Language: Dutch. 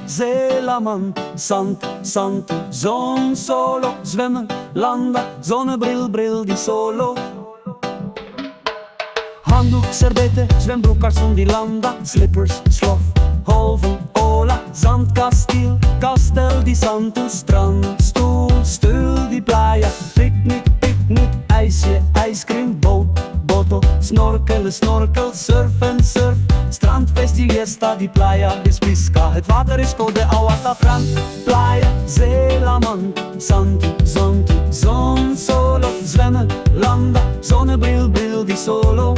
Zeeland, zand, zand, zon, solo. Zwemmen, landen, zonnebril, bril die solo. Handdoek, serbetten, zwembroek, karson die landa. Slippers, slof, golven, ola. Zandkasteel, kastel die zanten. Strand, stoel, stul die playa. Picknick, picknick, ijsje, ijscream, boot, boto. Snorkelen, snorkel, surfen, surf. Strandfeest, fiesta die playa is pisca. Het water is code, agua está frank. Playa, Zeeland, zand, zand, zon, solo. Zwemmen, landen, zonnebril, bril die solo.